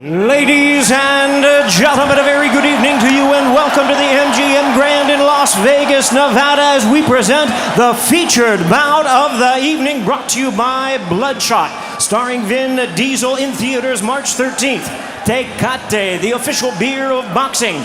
Ladies and gentlemen, a very good evening to you and welcome to the MGM Grand in Las Vegas, Nevada, as we present the featured bout of the evening, brought to you by Bloodshot, starring Vin Diesel, in theaters March 13th. Tecate, the official beer of boxing.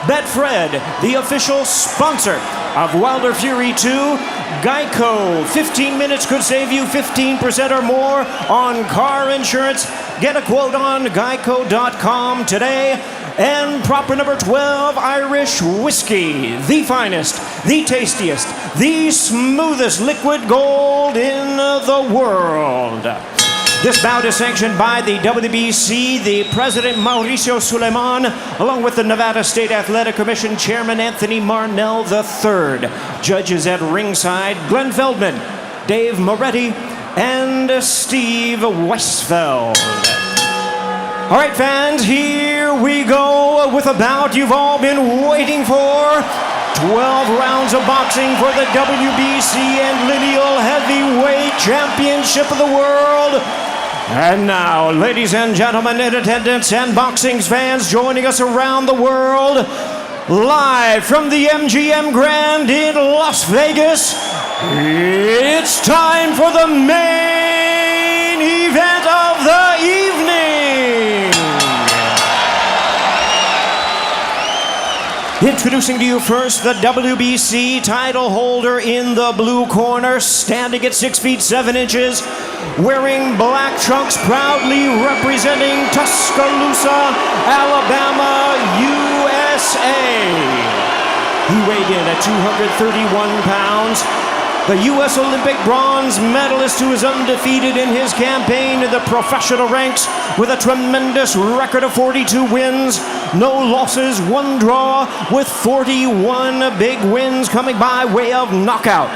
Betfred, the official sponsor of Wilder Fury 2. Geico, 15 minutes could save you 15% or more on car insurance. Get a quote on geico.com today. And proper number 12, Irish whiskey, the finest, the tastiest, the smoothest liquid gold in the world. This bout is sanctioned by the WBC, the President Mauricio Suleiman, along with the Nevada State Athletic Commission Chairman Anthony Marnell III. Judges at ringside, Glenn Feldman, Dave Moretti, and Steve Weisfeld. All right, fans, here we go with a bout you've all been waiting for. 12 rounds of boxing for the WBC and Lineal Heavyweight Championship of the World. And now, ladies and gentlemen in attendance and boxing fans joining us around the world, live from the MGM Grand in Las Vegas, it's time for the main event of the evening. Introducing to you first the WBC title holder in the blue corner, standing at 6 feet 7 inches, wearing black trunks, proudly representing Tuscaloosa, Alabama, USA. He weighed in at 231 pounds. The U.S. Olympic bronze medalist who is undefeated in his campaign in the professional ranks with a tremendous record of 42 wins, no losses, 1 draw, with 41 big wins coming by way of knockout.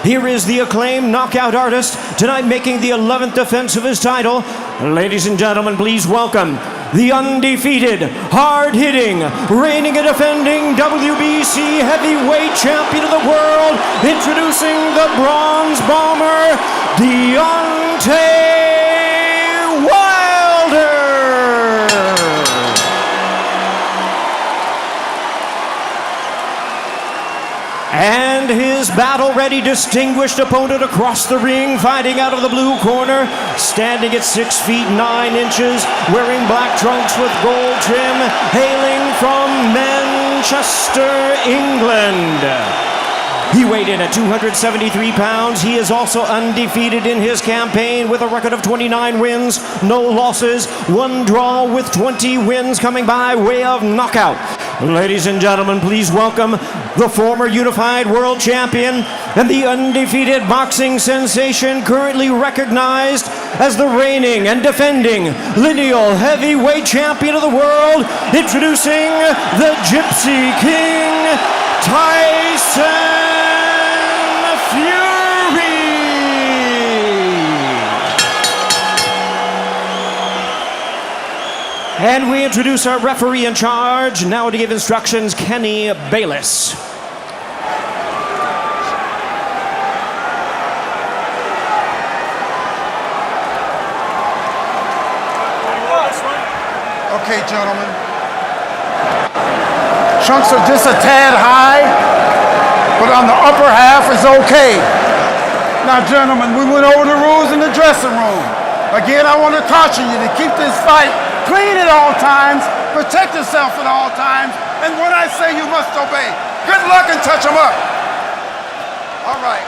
Here is the acclaimed knockout artist, tonight making the 11th defense of his title. Ladies and gentlemen, please welcome the undefeated, hard-hitting, reigning and defending WBC heavyweight champion of the world, introducing the bronze bomber, Deontay Wilder. And his battle-ready, distinguished opponent across the ring, fighting out of the blue corner, standing at 6 feet 9 inches, wearing black trunks with gold trim, hailing from Manchester, England. He weighed in at 273 pounds. He is also undefeated in his campaign with a record of 29 wins, no losses, 1 draw, with 20 wins coming by way of knockout. Ladies and gentlemen, please welcome the former unified world champion and the undefeated boxing sensation, currently recognized as the reigning and defending lineal heavyweight champion of the world, introducing the Gypsy King, Tyson Fury. And we introduce our referee in charge, now to give instructions, Kenny Bayless. Okay, gentlemen. Trunks are just a tad high, but on the upper half is okay. Now, gentlemen, we went over the rules in the dressing room. Again, I want to caution you to keep this fight clean at all times, protect yourself at all times, and when I say you must obey. Good luck and touch them up. All right.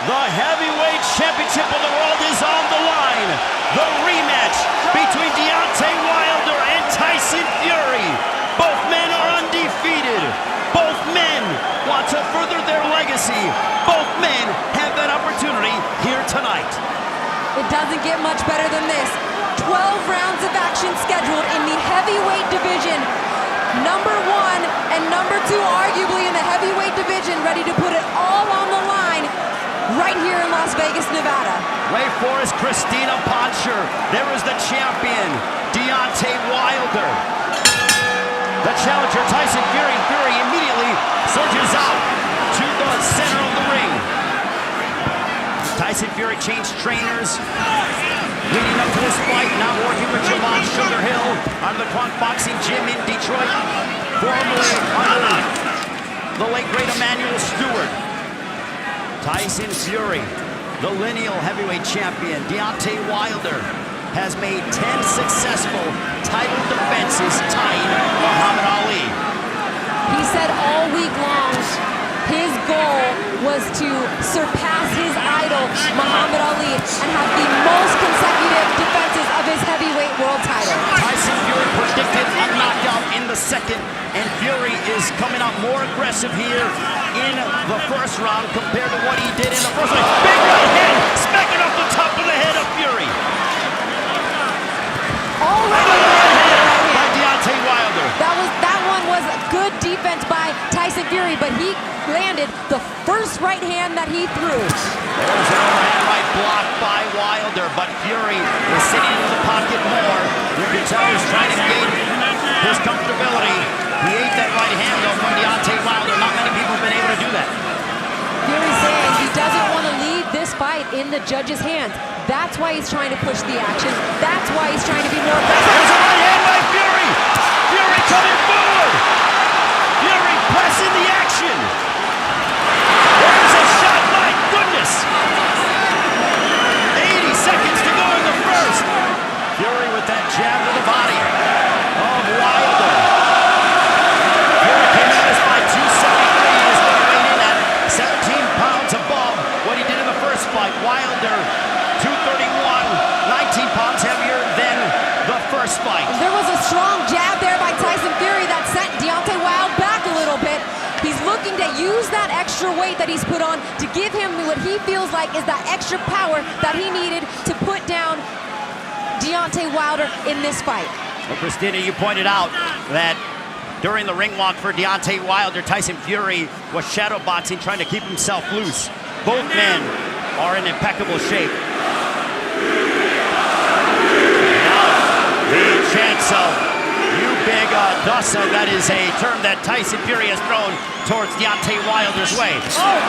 The heavyweight championship of the world is on the line. The rematch between Deontay Wilder and Tyson Fury. Both men are undefeated. Both men want to further their legacy. Both men have that opportunity here tonight. It doesn't get much better than this. 12 rounds of action scheduled in the heavyweight division. Number 1 and number 2 arguably in the heavyweight division, ready to put it all on the line right here in Las Vegas, Nevada. Way for is Christina Poncher. There is the champion, Deontay Wilder. The challenger, Tyson Fury. Fury immediately surges out to the center of the ring. Tyson Fury changed trainers leading up to this fight. Now more Tyson Fury, the lineal heavyweight champion, Deontay Wilder, has made 10 successful title defenses, tying Muhammad Ali. He said all week long his goal was to surpass his idol, Muhammad Ali, and have the most consecutive defenses of his heavyweight world title. Tyson Fury predicted a knockout in the second, and Fury is coming out more aggressive here in the first round compared to what he did in the first round. Big right hand, smacking off the top of the head of Fury. Already By Deontay Wilder. that one was good defense by Tyson Fury, but he landed the first right hand that he threw. There's an overhand right blocked by Wilder, but Fury is sitting in the pocket more. You can tell he's trying to gain his comfortability. He ate that right hand though from Deontay Wilder. Not many people have been able to do that. Fury saying he doesn't want to leave this fight in the judge's hands. That's why he's trying to push the action. That's why he's trying to be more aggressive. There's a right hand by Fury. Fury coming forward. Fury pressing the action. There's a shot, my goodness. 80 seconds to go in the first. Fury with that jab to the body of Wilder. Fury came out this fight 273. He's weighing in at 17 pounds above what he did in the first fight. Wilder 231, 19 pounds heavier than the first fight. There was a strong jab there by Tyson Fury that sent Deontay Wilder back a little bit. He's looking to use that extra weight that he's put on to give him what he feels like is that extra power that he needed to put down Deontay Wilder in this fight. Well, Christina, you pointed out that during the ring walk for Deontay Wilder, Tyson Fury was shadow boxing, trying to keep himself loose. Both men are in impeccable shape. The chance of "you big Dossa," that is a term that Tyson Fury has thrown towards Deontay Wilder's way. Oh,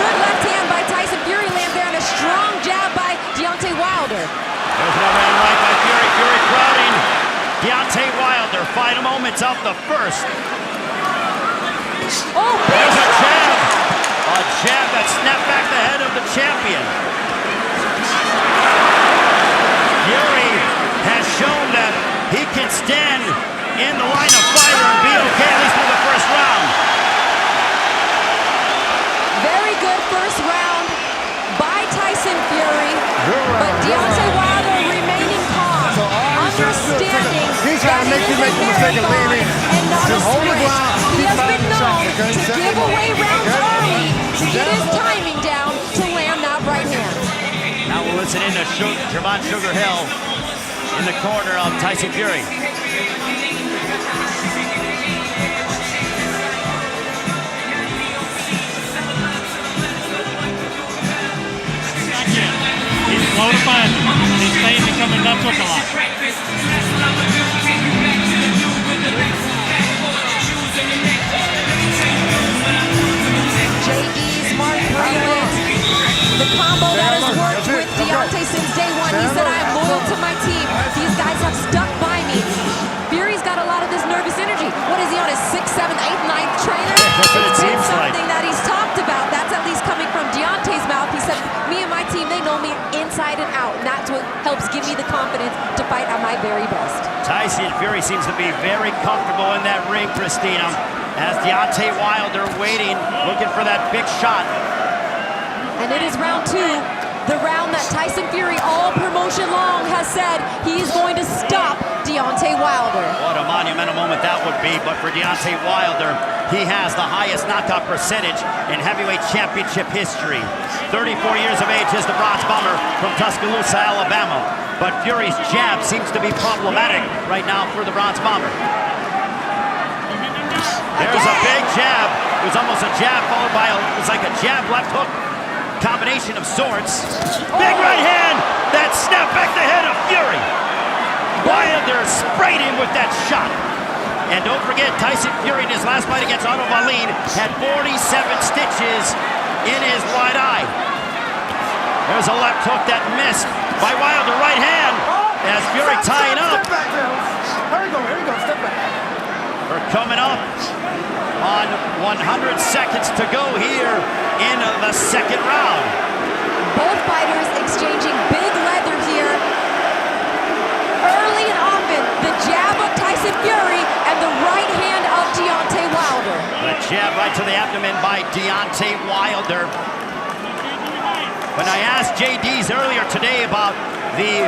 good left hand by Tyson Fury lands there and a strong jab by Deontay Wilder. There's another hand right by Fury. Fury crowding Deontay Wilder. Final moments of the first. Oh, big There's a strong jab. A jab that snapped back the head of the champion. Fury has shown that he can stand in the line of fire and be okay at least for the first round. Very good first round by Tyson Fury, but Deontay Wilder remaining calm, understanding He's trying to make you make the mistake of leaning in. and not Just a hold the sprint. ground, He keep has been fighting the shot, known okay? to give away rounds early to get his timing down to land that right hand. Now we'll listen in to Javon Sugar Hill in the corner of Tyson Fury. He's slow to find him. He's staying becoming nuts with a lot. JD's Mark Breland, the combo that has worked with Deontay since day one. He said, I'm loyal to my team. These guys have stuck by me. Fury's got a lot of this nervous energy. What is he on his 6th, 7th, 8th, 9th trainer? That's what it It's been seems like. something that he's talked about. That's at least coming from Deontay's mouth. He said, me and my team, they know me inside and out. And that's what helps give me the confidence to fight at my very best. Tyson Fury seems to be very comfortable in that ring, Christina, as Deontay Wilder waiting, looking for that big shot. And it is round 2, the round that Tyson Fury all promotion long has said he is going to stop Deontay Wilder. What a monumental moment that would be, but for Deontay Wilder, he has the highest knockout percentage in heavyweight championship history. 34 years of age is the Bronze Bomber from Tuscaloosa, Alabama. But Fury's jab seems to be problematic right now for the Bronze Bomber. There's a big jab. It was almost a jab followed by it was like a jab left hook combination of sorts. Big right hand that snapped back the head of Fury. Wilder sprayed him with that shot. And don't forget, Tyson Fury in his last fight against Otto Wallin had 47 stitches in his right eye. There's a left hook that missed by Wilder, right hand, as Fury tying up. Step back, Bill. Here you go, step back. We're coming up on 100 seconds to go here in the second round. Both fighters exchanging big leather here. Early and often, the jab of Tyson Fury and the right hand of Deontay Wilder. The jab right to the abdomen by Deontay Wilder. When I asked JD's earlier today about the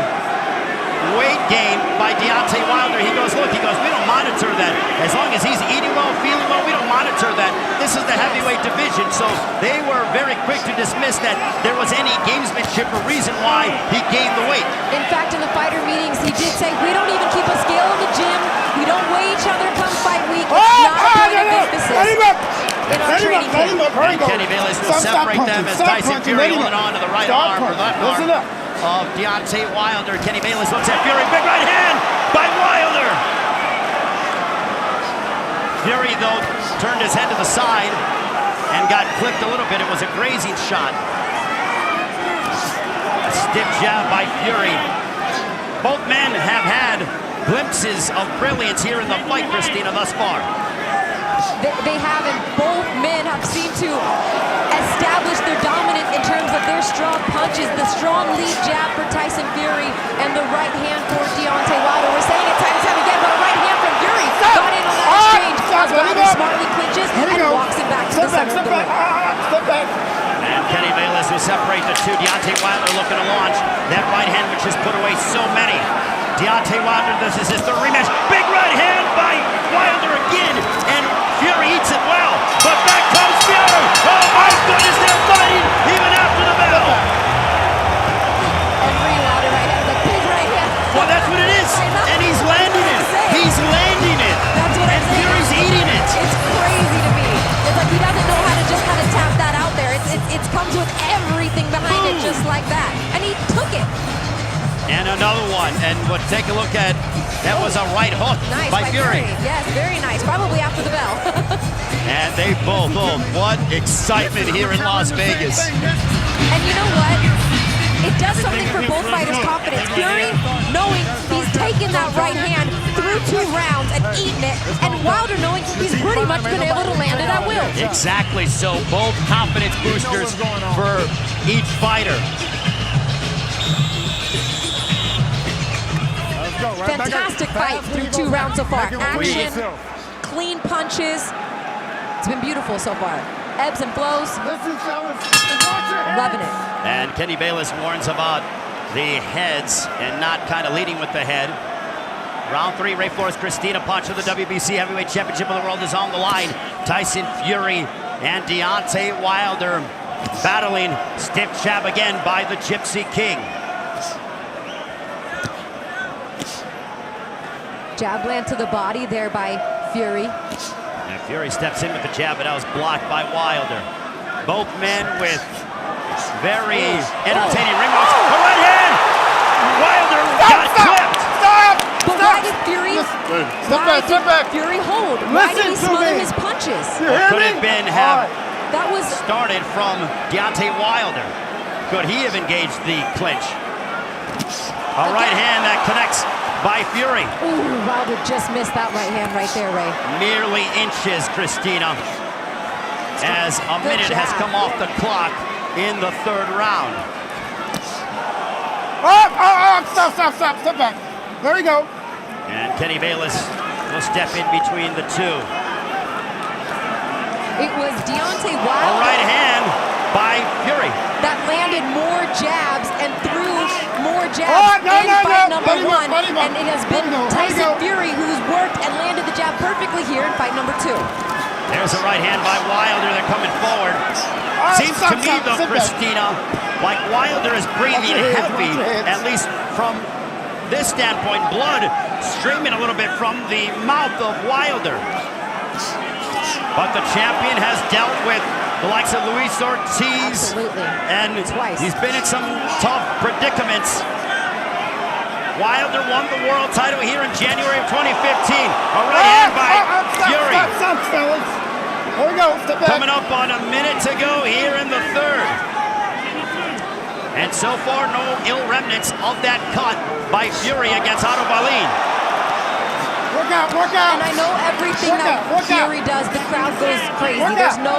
weight gain by Deontay Wilder, he goes, look, we don't monitor that. As long as he's eating well, feeling well, we don't monitor that. This is the heavyweight division. So they were very quick to dismiss that there was any gamesmanship or reason why he gained the weight. In fact, in the fighter meetings, he did say, we don't even keep a scale in the gym. We don't weigh each other come fight week. It's not a point of emphasis in our training camp. And Kenny Bayless will separate them as Tyson Fury holding on to the right arm or left arm of Deontay Wilder. Kenny Bayless looks at Fury. Big right hand by Wilder. Fury, though, turned his head to the side and got clipped a little bit. It was a grazing shot. A stiff jab by Fury. Both men have had glimpses of brilliance here in the fight, Christina, thus far. They have, and both men have seemed to establish their dominance in terms of their strong punches, the strong lead jab for Tyson Fury, and the right hand for Deontay Wilder. We're saying it time and time again, but a right hand from Fury got in on that exchange as Wilder smartly clinches and walks it back to the center of the ring. And Kenny Bayless will separate the two. Deontay Wilder looking to launch that right hand, which has put away so many. Deontay Wilder, this is his third rematch. Big right hand by Wilder again, and Fury eats it well. But back comes Fury. Oh my goodness, they're fighting even after the bell. Every Wilder right hand, the big right hand. Well, that's what it is, and he's landing it. He's landing it. That's what I'm saying. Fury's eating it. It's crazy to me. It's like he doesn't know how to just kind of tap that out there. It comes with everything behind it just like that. And he took it. And another one, and we'll take a look at, that was a right hook Nice by Fury. Yes, very nice. Probably after the bell. And they both, what excitement here in Las Vegas. And you know what? It does something for both fighters' confidence. Fury, knowing he's taken that right hand through 2 rounds and eaten it, and Wilder knowing he's pretty much been able to land it at will. Exactly, so both confidence boosters for each fighter. Fantastic fight through 2 rounds so far. Action, clean punches. It's been beautiful so far. Ebbs and flows. Loving it. And Kenny Bayless warns about the heads and not kind of leading with the head. Round 3, Ray Flores, Christina Pacha, the WBC Heavyweight Championship of the World is on the line. Tyson Fury and Deontay Wilder battling. Stiff jab again by the Gypsy King. Jab land to the body there by Fury. And Fury steps in with the jab, but that was blocked by Wilder. Both men with very entertaining ring walks. A right hand! Wilder got clipped! But why did Fury? Step back. Fury hold? Why did he Listen to smother me. his punches? Could have been That was started from Deontay Wilder. Could he have engaged the clinch? A right hand that connects by Fury. ooh, Wilder just missed that right hand right there, Ray. Merely inches, Christina, as a Good minute has jab. come off the clock in the 3rd round. Stop back. There we go. And Kenny Bayless will step in between the two. It was Deontay A Wilder right hand by Fury. that landed more jabs and threw more jabs Oh, no, in no, fight no. number Let him go, 1. let him go. And it has been Let him go, let him Tyson go. Fury who's worked and landed the jab perfectly here in fight number 2. There's a right hand by Wilder. They're coming forward. Seems to me, though, sit back. Christina, like Wilder is breathing heavy, at least from this standpoint. Blood streaming a little bit from the mouth of Wilder. But the champion has dealt with the likes of Luis Ortiz. Absolutely. And Twice. he's been in some tough predicaments. Wilder won the world title here in January of 2015. A right hand by Fury. Stop, fellas. There we go. Step back. Coming up on a minute to go here in the 3rd. And so far, no ill remnants of that cut by Fury against Otto Balin. Work out. work out. And I know everything that Work out. Fury does, the crowd goes crazy. Work There's out. no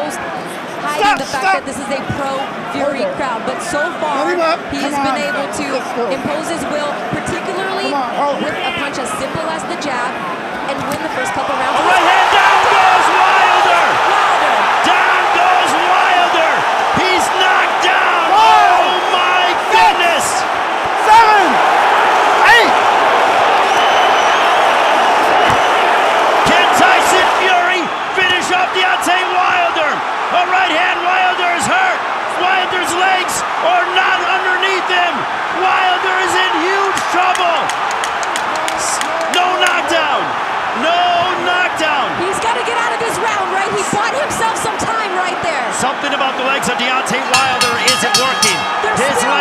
hiding the fact Stop. that this is a pro-Fury crowd. But so far, Let him up. he Come has been on. able to Let's go. impose his will, particularly Come on, hold it. with a punch as simple as the jab, and win the first couple rounds. A right hand, down goes Wilder! Wilder. Down goes Wilder! He's knocked down! Five, Oh my goodness! 7, 8. Can Tyson Fury finish off Deontay Wilder? A right hand, Wilder is hurt. Wilder's legs are not underneath him. Wilder is in huge trouble. No knockdown. No knockdown. He's got to get out of this round, right? He bought himself some time right there. Something about the legs of Deontay Wilder isn't working. They're His still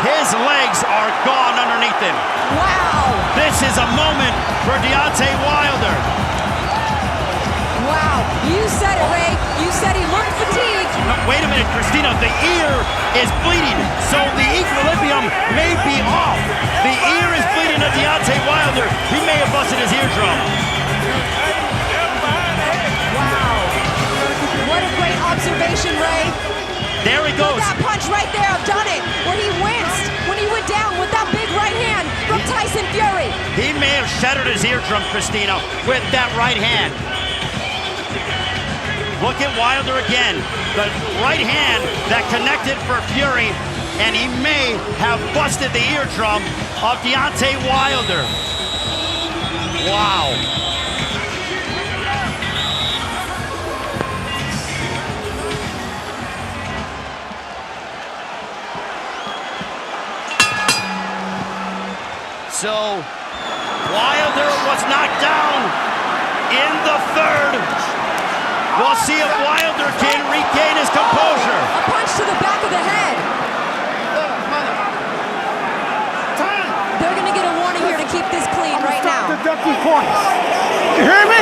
his legs are gone underneath him. Wow. This is a moment for Deontay Wilder. Wow. You said it, Ray. You said he looked fatigued. No, wait a minute, Christina. The ear is bleeding, so the equilibrium may be off. The ear is bleeding of Deontay Wilder. He may have busted his eardrum. Wow. What a great observation, Ray. There he Look goes. at that punch right there. I've done it. Where he winced when he went down with that big right hand from Tyson Fury. He may have shattered his eardrum, Christina, with that right hand. Look at Wilder again. The right hand that connected for Fury, and he may have busted the eardrum of Deontay Wilder. Wow. So, Wilder was knocked down in the third. We'll see if Wilder can regain his composure. A punch to the back of the head. They're going to get a warning here to keep this clean right now. Deducting points. You hear me?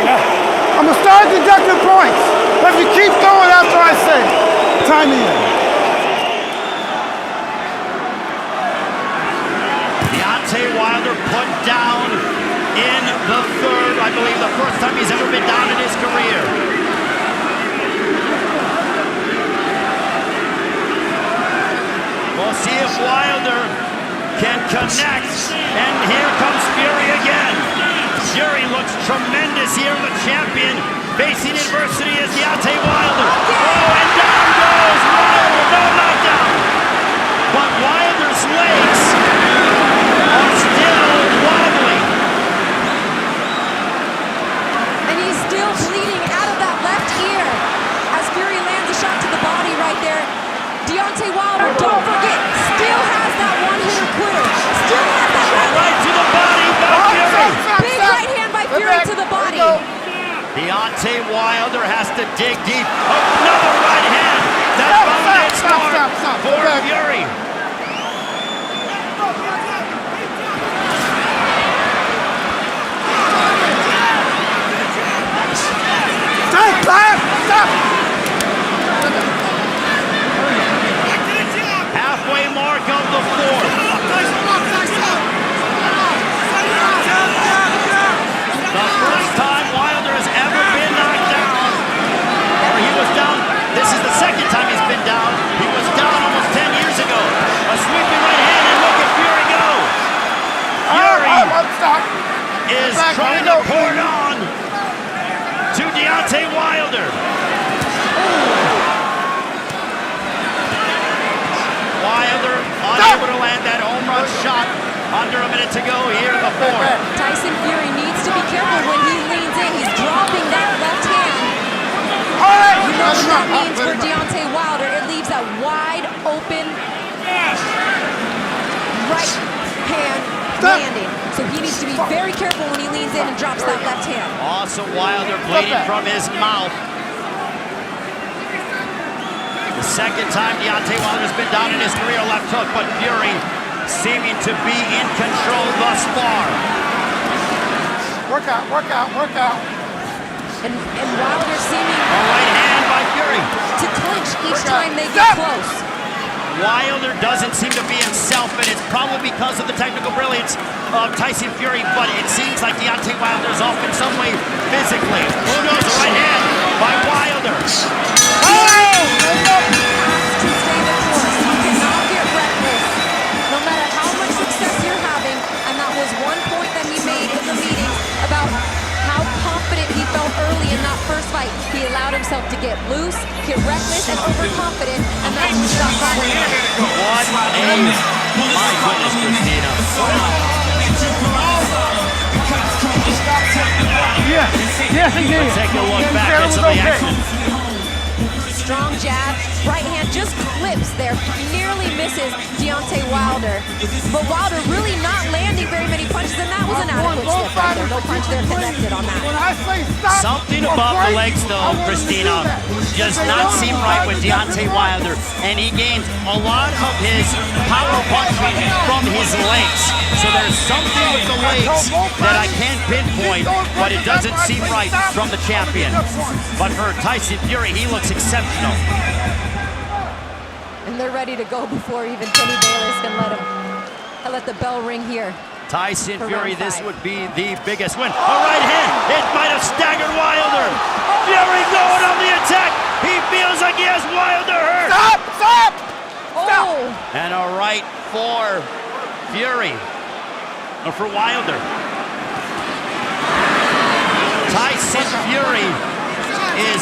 I'm gonna start deducting points. If you keep going after I say, time in. Deontay Wilder put down in the third, I believe the first time he's ever been down in his career. We'll see if Wilder can connect, and here comes Fury again. Fury looks tremendous here, the champion facing adversity as Deontay Wilder. Oh, and down goes Wilder, no knockdown. But Wilder's legs are still wobbly. And he's still bleeding out of that left ear as Fury lands a shot to the body right there. Deontay Wilder, don't forget, still has that one-hitter quitter. Still has that Right to the body by Fury. big right hand by Fury to the body. Deontay Wilder has to dig deep. Another right hand. That found its mark for Fury. Stop! Halfway mark of the fourth. The first time Wilder has ever been knocked down, or he was down, this is the second time he's been down. He was down almost 10 years ago. A sweeping right hand, and look at Fury go. Fury is trying to pour it on to Deontay Wilder. Wilder unable to land that home run shot. Under a minute to go here in the fourth. Tyson Fury needs to be careful when he leans in. He's dropping that left hand. You know what that means for Deontay Wilder. It leaves that wide open right hand landing. So he needs to be very careful when he leans in and drops that left hand. Also Wilder bleeding from his mouth. The second time Deontay Wilder's been down in his career, left hook, but Fury seeming to be in control thus far. Work out. And Wilder seeming A right hand by Fury. to clinch each time they get close. Wilder doesn't seem to be himself, and it's probably because of the technical brilliance of Tyson Fury, but it seems like Deontay Wilder is off in some way physically. Who knows? A right hand by Wilder. To stay the course. You cannot get reckless, no matter how much success you're having. And that was one point that he made in the meeting about how confident he felt early in that first fight. He allowed himself to get loose, get reckless, and overconfident, and that's what got caught in. What a... My goodness, Christina. Yes, he did. Take a look He back said it at was some of the okay. action. Strong jab, right hand just clips there, nearly misses Deontay Wilder. But Wilder really not landing very many punches, and that was an adequate slip right there. No punch there connected on that. When I say stop, Something or about the break, legs, I though, want you to Christina, do that. does If they not don't, seem I'm right trying with to get Deontay them right. Wilder, and he gains a lot of his power punching from his legs. So there's something with the legs that I can't pinpoint, but it doesn't seem right from the champion. But for Tyson Fury, he looks exceptional. And they're ready to go before even Kenny Bayless can let the bell ring here. Tyson For Fury, round this five. would be the biggest win. A right hand, it might have staggered Wilder. Fury going on the attack. He feels like he has Wilder hurt. Stop! Stop! Oh! And a right for Fury, or for Wilder. Tyson Fury is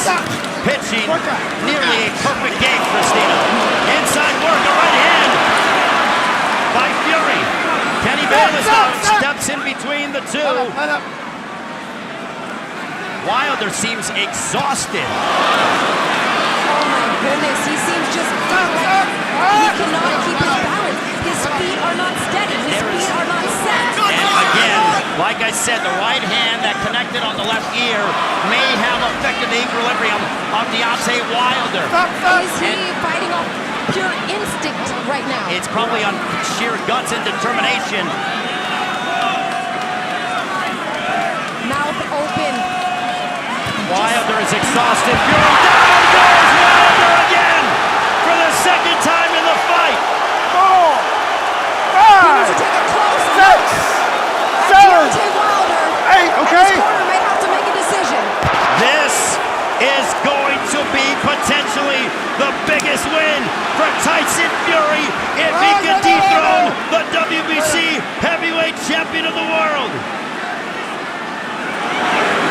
pitching nearly a perfect game, Christina. Inside work, a right hand by Fury. Kenny Bayless now steps in between the two. Let up. Wilder seems exhausted. Oh my goodness, he seems just like he cannot keep his balance. His feet are not steady. His feet are not set. And again, like I said, the right hand that connected on the left ear may have affected the equilibrium of Deontay Wilder. Is he fighting off pure instinct right now? It's probably on sheer guts and determination. Mouth open. Wilder is exhausted. Fury down goes Wilder again for the second time in the fight. 4, He needs to 5, take it close. 6, And 7, Deontay Wilder 8, and okay? his corner may have to make a decision. This is going to be potentially the biggest win for Tyson Fury if he can dethrone the WBC heavyweight champion of the world.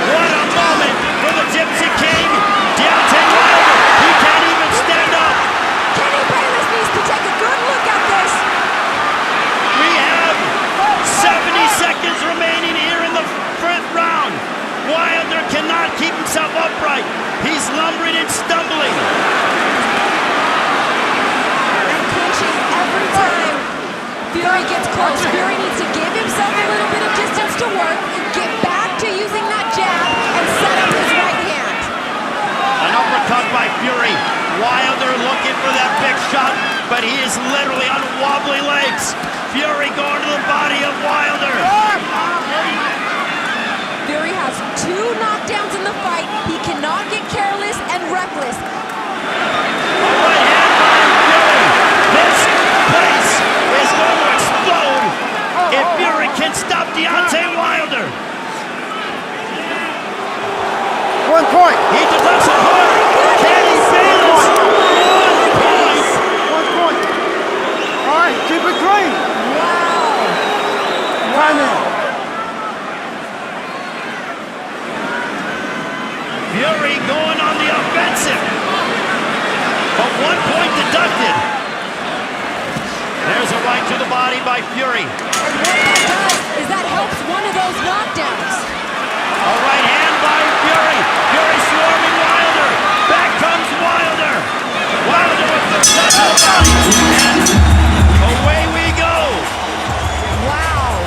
What a moment for the Gypsy King, Deontay Wilder. He can't even stand up. Kenny Bayless needs to take a good look at this. We have 70 seconds remaining here in the fifth round. Wilder cannot keep himself upright. He's lumbering and stumbling. And clinching every time Fury gets close. Fury needs to give himself a little bit of distance to work, get back to using that jab, and set up his right hand. An uppercut by Fury. Wilder looking for that big shot, but he is literally on wobbly legs. Fury going to the body of Wilder. Fury has 2 knockdowns in the fight. He cannot get careless and reckless. A right hand by Fury. This place is going to explode if Fury can stop Deontay Wilder. 1 point. He deducts a point. Kenny Bayless, 1 point. 1 point. All right, keep it clean. Wow. Time in. Fury going on the offensive. But 1 point deducted. There's a right to the body by Fury. And what that does is that helps one of those knockdowns. A right hand by Fury. Fury swarming Wilder. Back comes Wilder. Wilder with the shot to the body. And away we go. Wow.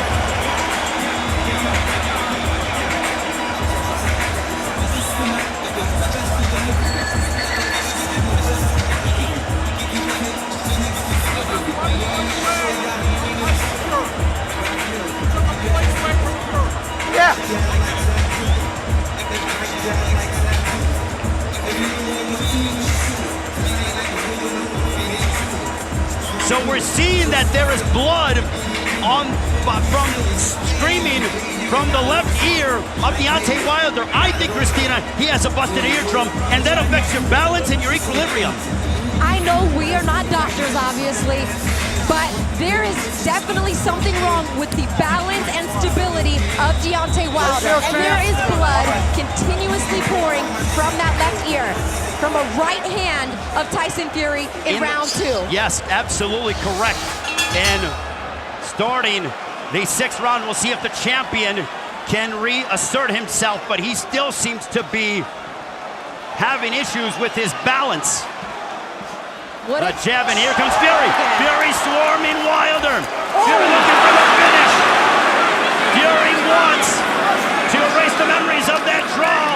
Yeah. are seeing that there is blood from streaming from the left ear of Deontay Wilder. I think, Christina, he has a busted eardrum, and that affects your balance and your equilibrium. I know we are not doctors, obviously, but there is definitely something wrong with the balance and stability of Deontay Wilder. And there is blood continuously pouring from that left ear, from a right hand of Tyson Fury in round 2. Yes, absolutely correct. And starting the 6th round, we'll see if the champion can reassert himself, but he still seems to be having issues with his balance. A jab, and here comes Fury. Fury swarming Wilder. Fury looking for the finish. Fury wants to erase the memories of that draw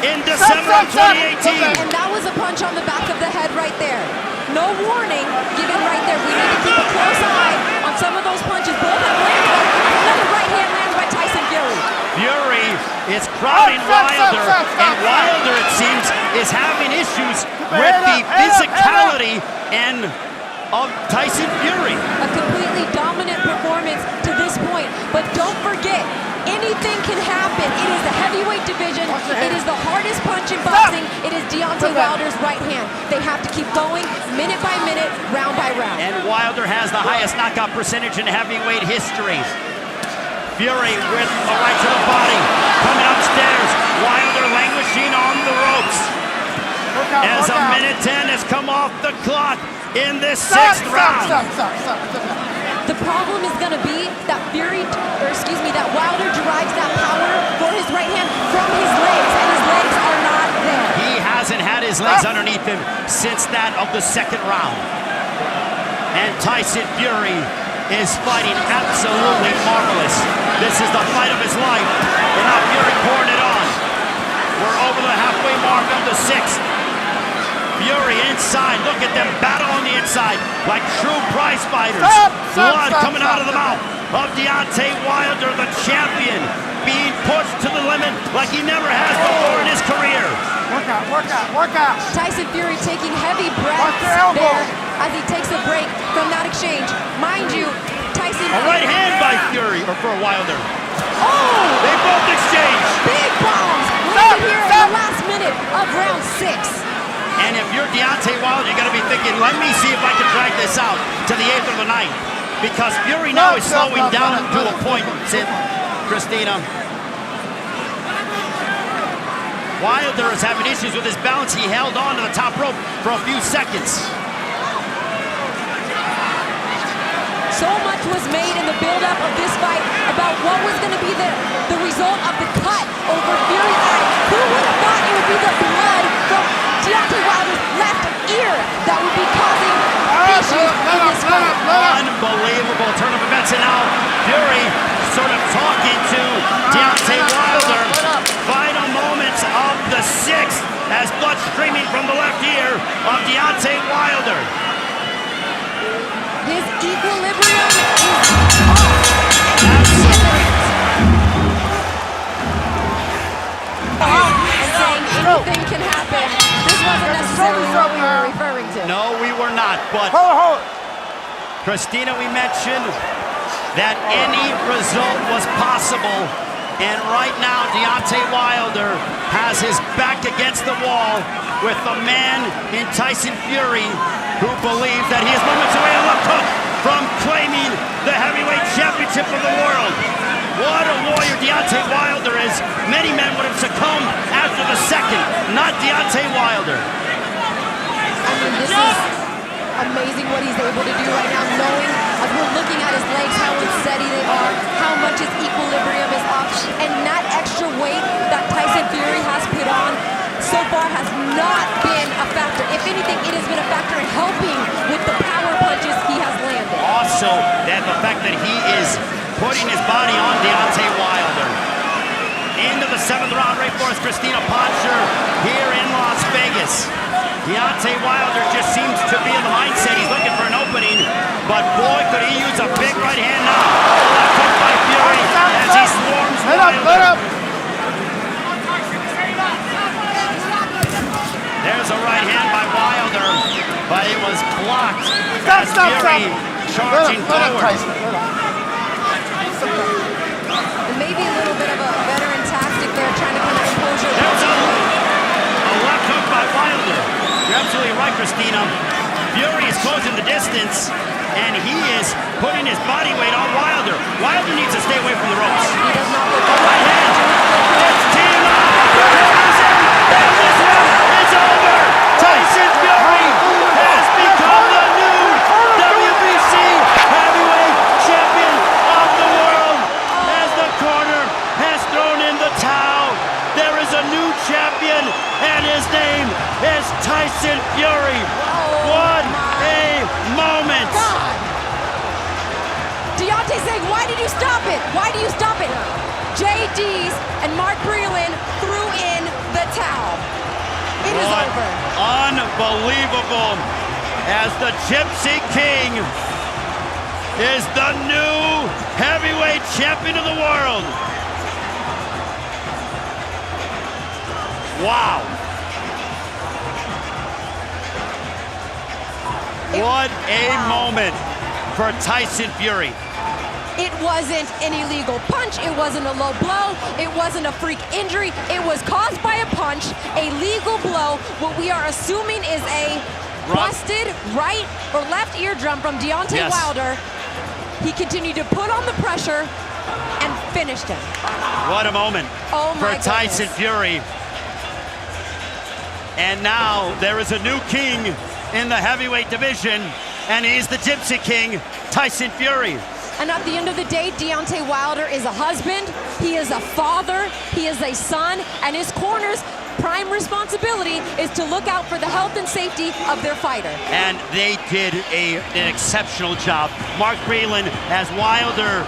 in December of 2018. And that was a punch on the back of the head right there. No warning given right there. We need to keep a close eye on some of those punches. Both have landed. Another right hand lands by Tyson Fury. Fury is crowding Wilder, and Wilder, it seems, is having issues with the physicality and of Tyson Fury. A completely dominant performance to this point, but don't forget, anything can happen. It is the heavyweight division. It is the hardest punch in boxing. It is Deontay Wilder's right hand. They have to keep going minute by minute, round by round. And Wilder has the highest knockout percentage in heavyweight history. Fury with a right to the body, coming upstairs. Wilder languishing on the ropes. As a minute 10 has come off the clock in this 6th round. The problem is going to be that that Wilder derives that power for his right hand from his legs, and his legs are not there. He hasn't had his legs underneath him since that of the 2nd round. And Tyson Fury is fighting absolutely marvelous. This is the fight of his life, and now Fury pouring it on. We're over the halfway mark of the 6th. Fury inside, look at them battle on the inside like true prize fighters. Blood coming out of the mouth of Deontay Wilder, the champion, being pushed to the limit like he never has before in his career. Work out. Tyson Fury taking heavy breaths there as he takes a break from that exchange. Mind you, Tyson... A right hand by Fury, or for Wilder. Oh! They both exchange. Big bombs landed here in the last minute of round 6. And if you're Deontay Wilder, you're going to be thinking, let me see if I can drag this out to the 8th or the 9th. Because Fury now is slowing down to a point, Christina. Wilder is having issues with his balance. He held on to the top rope for a few seconds. So much was made in the build-up of this fight about what was going to be the result of the cut over Fury's eye. Who would have thought it would be the blood from Deontay Wilder's left ear that would be causing issues in this fight? Unbelievable turn of events, and now Fury sort of talking to Deontay Wilder. Final moments of the 6th as blood streaming from the left ear of Deontay Wilder. His equilibrium is off. And saying anything can happen. This wasn't necessarily what we were referring to. No, we were not, but Christina, we mentioned that any result was possible, and right now Deontay Wilder has his back against the wall with the man in Tyson Fury who believes that he is moments away on the hook from claiming the heavyweight championship of the world. What a warrior Deontay Wilder is. Many men would have succumbed after the 2nd, not Deontay Wilder. I mean, this is amazing what he's able to do right now, knowing as we're looking at his legs, how unsteady they are, how much his equilibrium is off, and that extra weight that Tyson Fury has put on so far has not been a factor. If anything, it has been a factor in helping with the power punches he has landed. Also, that the fact that he is putting his body on Deontay Wilder. Into the 7th round, right for us, Christina Poncher here in Las Vegas. Deontay Wilder just seems to be in the mindset he's looking for an opening, but boy, could he use a big right hand now. Left hook by Fury as he swarms Wilder. There's a right hand by Wilder, but it was blocked as Fury charging Let him, forward. Tyson. Let him. And maybe a little bit of a veteran tactic there, trying to kind of impose your There's a left hook by Wilder. You're absolutely right, Christina. Fury is closing the distance, and he is putting his body weight on Wilder. Wilder needs to stay away from the ropes. He does not look Right good. hand. It's team up. And this one is over. Tyson Fury has become the new WBC heavyweight champion of the world. As the corner has thrown in the towel, there is a new champion, and his name is Tyson Fury. What a moment. God. Deontay saying, why did you stop it? Why do you stop it? JD's and Mark Breland threw in the towel. It is What over. unbelievable, as the Gypsy King is the new heavyweight champion of the world. Wow. What a moment for Tyson Fury. It wasn't an illegal punch. It wasn't a low blow. It wasn't a freak injury. It was caused by a punch, a legal blow. What we are assuming is a busted right or left eardrum from Deontay Yes. Wilder. He continued to put on the pressure and finished him. What a moment Oh for my Tyson goodness. Fury. And now there is a new king in the heavyweight division, and he's the Gypsy King, Tyson Fury. And at the end of the day, Deontay Wilder is a husband, he is a father, he is a son, and his corner's prime responsibility is to look out for the health and safety of their fighter. And they did an exceptional job. Mark Breland, as Wilder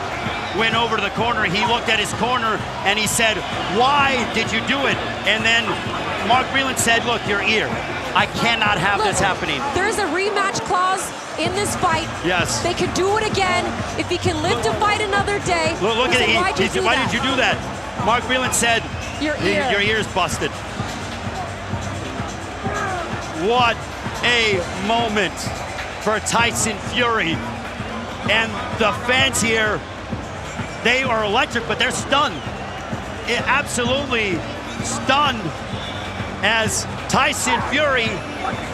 went over to the corner, he looked at his corner and he said, "Why did you do it?" And then Mark Breland said, "Look, your ear. I cannot have Look, this happening." There's a rematch clause in this fight. Yes. They could do it again if he can live to fight another day. Look He at said, it. "Why'd you He said, do "Why that?" did you do that?" Mark Breland said, Your ear. Your ear's busted." What a moment for Tyson Fury. And the fans here, they are electric, but they're stunned. Absolutely stunned, as Tyson Fury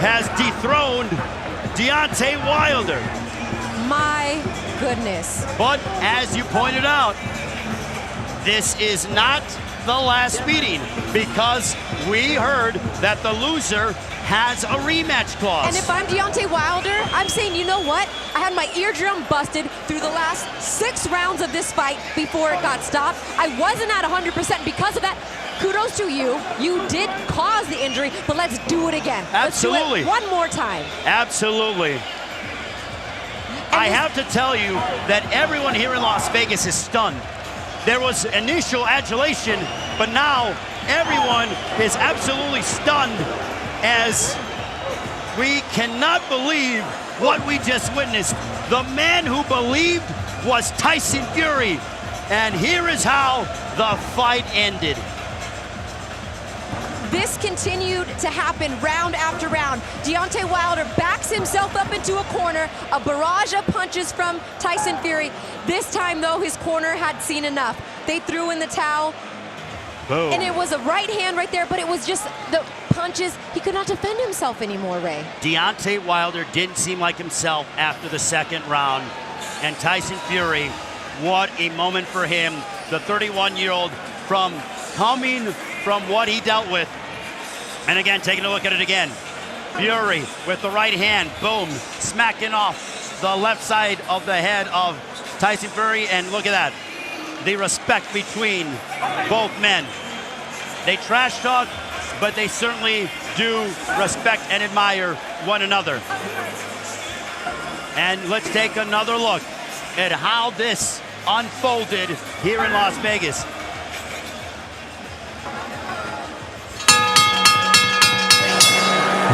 has dethroned Deontay Wilder. My goodness. But as you pointed out, this is not the last meeting, because we heard that the loser has a rematch clause. And if I'm Deontay Wilder, I'm saying, you know what? I had my eardrum busted through the last 6 rounds of this fight before it got stopped. I wasn't at 100% because of that. Kudos to you. You did cause the injury, but let's do it again. Absolutely. Let's do it one more time. Absolutely. I have to tell you that everyone here in Las Vegas is stunned. There was initial adulation, but now everyone is absolutely stunned, as we cannot believe what we just witnessed. The man who believed was Tyson Fury, and here is how the fight ended. This continued to happen round after round. Deontay Wilder backs himself up into a corner, a barrage of punches from Tyson Fury. This time, though, his corner had seen enough. They threw in the towel, Boom. and it was a right hand right there, but it was just the punches. He could not defend himself anymore, Ray. Deontay Wilder didn't seem like himself after the second round. And Tyson Fury, what a moment for him. The 31-year-old, from coming from what he dealt with. And again, taking a look at it again. Fury with the right hand, boom, smacking off the left side of the head of Tyson Fury. And look at that, the respect between both men. They trash talk, but they certainly do respect and admire one another. And let's take another look at how this unfolded here in Las Vegas.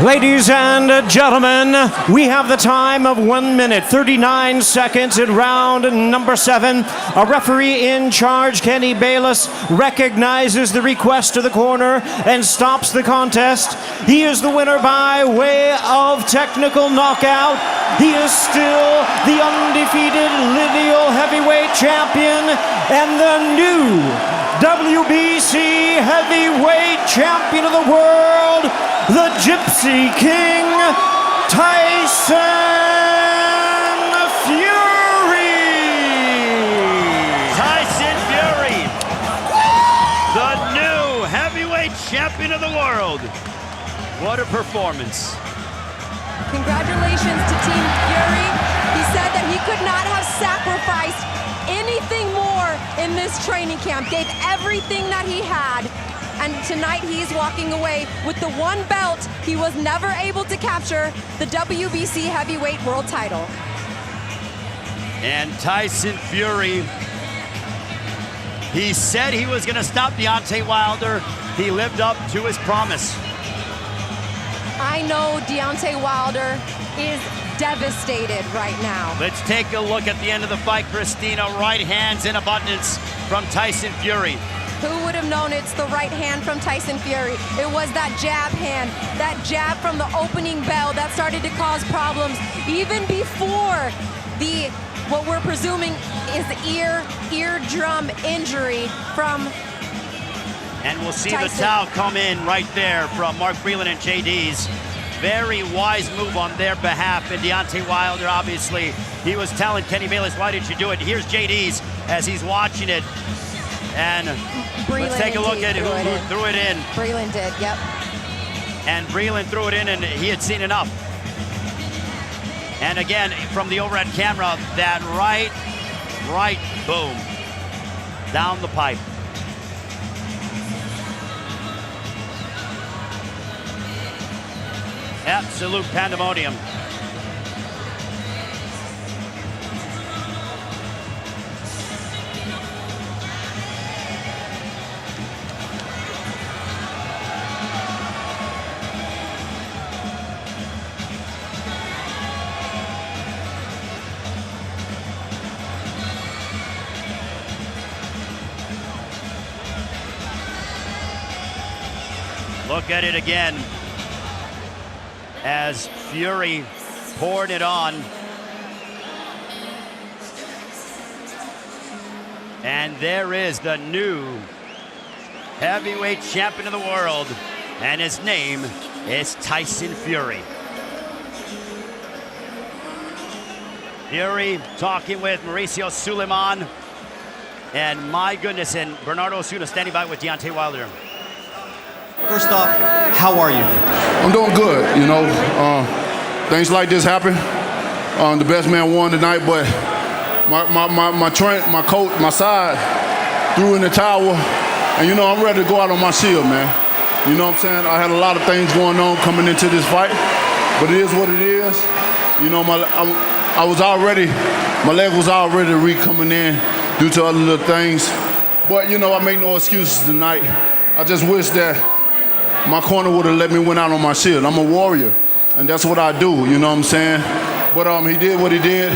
Ladies and gentlemen, we have the time of 1 minute, 39 seconds in round number 7. A referee in charge, Kenny Bayless, recognizes the request to the corner and stops the contest. He is the winner by way of technical knockout. He is still the undefeated lineal heavyweight champion and the new WBC heavyweight champion of the world, the Gypsy King, Tyson Fury! Tyson Fury, the new heavyweight champion of the world. What a performance. Congratulations to Team Fury. He said that he could not have sacrificed anything more in this training camp, gave everything that he had. And tonight he's walking away with the one belt he was never able to capture, the WBC heavyweight world title. And Tyson Fury, he said he was going to stop Deontay Wilder. He lived up to his promise. I know Deontay Wilder is devastated right now. Let's take a look at the end of the fight, Christina. Right hands in abundance from Tyson Fury. Who would have known it's the right hand from Tyson Fury? It was that jab hand, that jab from the opening bell that started to cause problems even before the, what we're presuming is eardrum injury from And we'll see Tyson. the towel come in right there from Mark Breland and JD's. Very wise move on their behalf. And Deontay Wilder, obviously, he was telling Kenny Bayless, why did you do it? Here's JD's as he's watching it. And let's take a look at who threw it in. Breland did, yep. And Breland threw it in, and he had seen enough. And again, from the overhead camera, that right, boom, down the pipe. Absolute pandemonium. Look at it again as Fury poured it on. And there is the new heavyweight champion of the world, and his name is Tyson Fury. Fury talking with Mauricio Suleiman, and my goodness, and Bernardo Osuna standing by with Deontay Wilder. First off, how are you? I'm doing good, you know. Things like this happen. The best man won tonight, but my coach, my side, threw in the towel, and you know I'm ready to go out on my shield, man. You know what I'm saying? I had a lot of things going on coming into this fight, but it is what it is. You know, my leg was already coming in due to other little things, but you know I make no excuses tonight. I just wish that my corner would have let me win out on my shield. I'm a warrior, and that's what I do, you know what I'm saying? But he did what he did.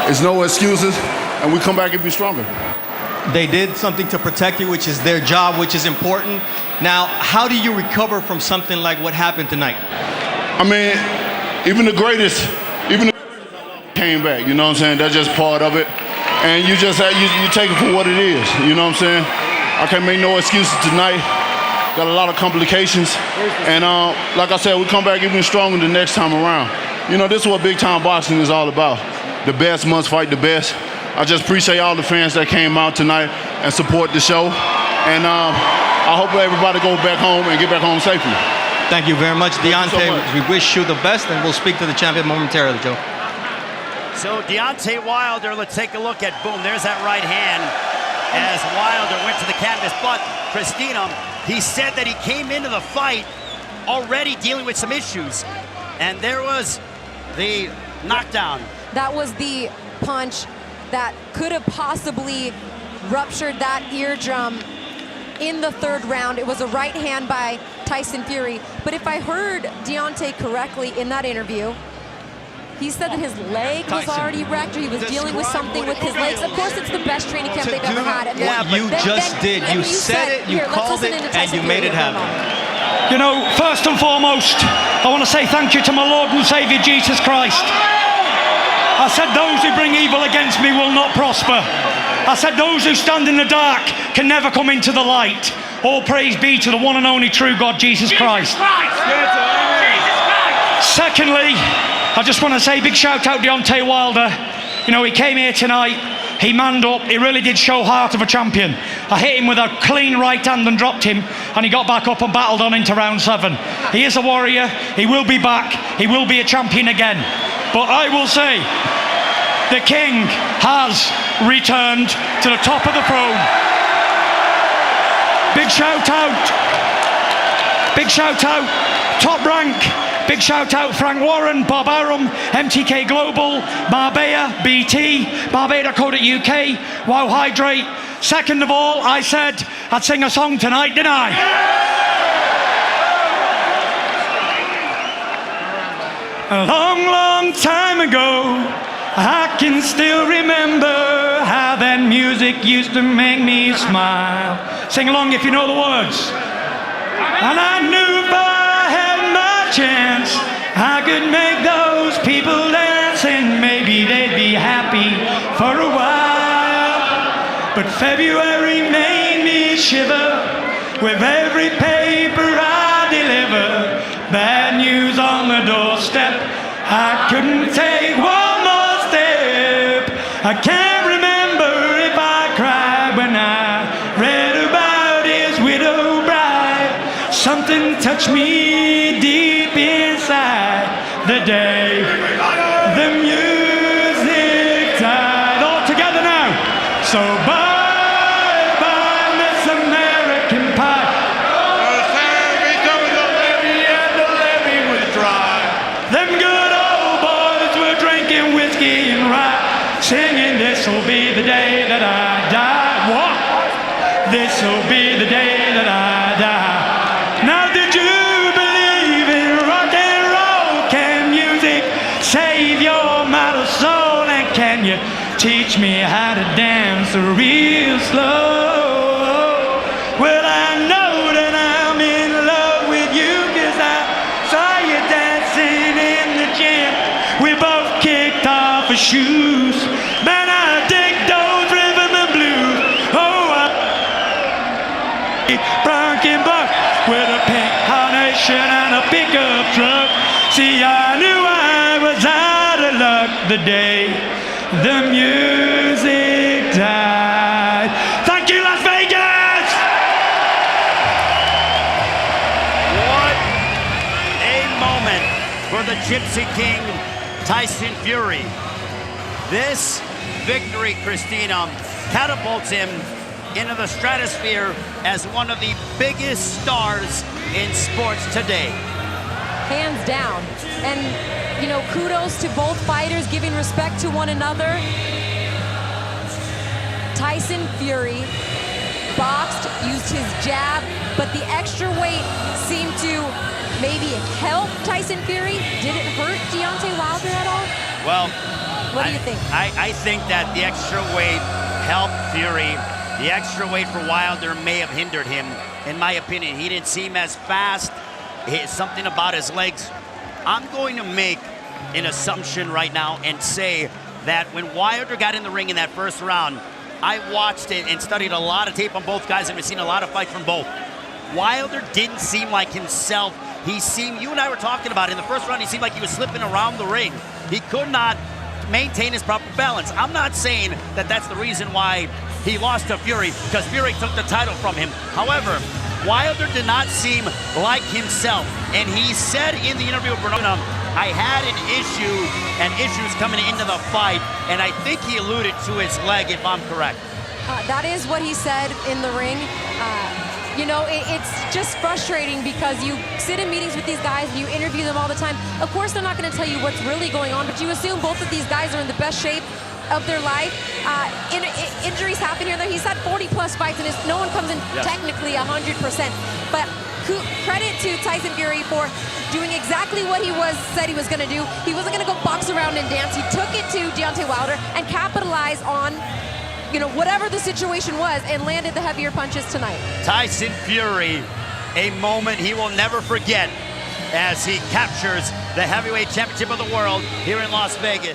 It's no excuses, and we come back and be stronger. They did something to protect you, which is their job, which is important. Now, how do you recover from something like what happened tonight? I mean, even the greatest came back, you know what I'm saying? That's just part of it. And you just you take it for what it is, you know what I'm saying? I can't make no excuses tonight. Got a lot of complications, and like I said, we come back even stronger the next time around. You know, this is what big time boxing is all about. The best must fight the best. I just appreciate all the fans that came out tonight and support the show, and I hope everybody goes back home and get back home safely. Thank you very much, Deontay. Thank you so much. We wish you the best, and we'll speak to the champion momentarily, Joe. So Deontay Wilder, let's take a look at, boom, there's that right hand as Wilder went to the canvas. But Christina, he said that he came into the fight already dealing with some issues. And there was the knockdown. That was the punch that could have possibly ruptured that eardrum. in the third round. It was a right hand by Tyson Fury. But if I heard Deontay correctly in that interview, he said that his leg was Tyson, already wrecked, or he was dealing with something with his legs. Of course, it's the best training camp they've ever had. And what you just did. You said it, you called it, and you made it happen. You know, first and foremost, I want to say thank you to my Lord and Savior Jesus Christ. I said those who bring evil against me will not prosper. I said those who stand in the dark can never come into the light. All praise be to the one and only true God, Jesus Christ. Secondly, I just want to say big shout out Deontay Wilder. You know, he came here tonight, he manned up, he really did show heart of a champion. I hit him with a clean right hand and dropped him, and he got back up and battled on into round 7. He is a warrior, he will be back, he will be a champion again. But I will say, the king has returned to the top of the throne. Big shout out, Top Rank. Big shout out Frank Warren, Bob Arum, MTK Global, Marbella, BT, Barbada.co.uk, Wow Hydrate. Second of all, I said I'd sing a song tonight, didn't I? A long, long time ago, I can still remember how that music used to make me smile. Sing along if you know the words. And I knew if I had my chance, I could make those people dance, and maybe they'd be happy for a while. But February made me shiver with every paper I deliver. Bad news on the doorstep, I couldn't take one more step. I can't remember if I cried when I read about his widow bride. Something touched me deep inside the day the music died. All together now. So bye bye Miss American Pie. Them good old boys were drinking whiskey and rye, singing this'll be the day that I die. What? This'll be the day that I die. Now did you believe in rock and roll? Can music save your mortal soul? And can you teach me how to dance real slow? Well, I know that I'm in love with you, 'cause I saw you dancing in the gym. We both kicked off our shoes. Man, I dig those rhythm and blues. Oh, I Bronkin Buck with a pink carnation and a pickup truck. See, I knew I was out of luck the day the music died. Thank you, Las Vegas! What a moment for the Gypsy King, Tyson Fury. This victory, Christina, catapults him into the stratosphere as one of the biggest stars in sports today. Hands down. And, you know, kudos to both fighters giving respect to one another. Tyson Fury boxed, used his jab, but the extra weight seemed to maybe help Tyson Fury. Did it hurt Deontay Wilder at all? Well, what do you think? I think that the extra weight helped Fury. The extra weight for Wilder may have hindered him, in my opinion. He didn't seem as fast. Something about his legs. I'm going to make an assumption right now and say that when Wilder got in the ring in that first round, I watched it and studied a lot of tape on both guys, and we've seen a lot of fights from both. Wilder didn't seem like himself. He seemed, you and I were talking about it, in the first round, he seemed like he was slipping around the ring. He could not maintain his proper balance. I'm not saying that that's the reason why he lost to Fury, because Fury took the title from him. However, Wilder did not seem like himself, and he said in the interview with Bernard, I had an issue and issues coming into the fight, and I think he alluded to his leg, if I'm correct. That is what he said in the ring. You know, it's just frustrating because you sit in meetings with these guys and you interview them all the time. Of course, they're not going to tell you what's really going on, but you assume both of these guys are in the best shape of their life. Injuries happen here and there. He's had 40 plus fights, and no one comes in technically 100%. But credit to Tyson Fury for doing exactly what he said he was going to do. He wasn't going to go box around and dance. He took it to Deontay Wilder and capitalized on, whatever the situation was, and landed the heavier punches tonight. Tyson Fury, a moment he will never forget as he captures the heavyweight championship of the world here in Las Vegas.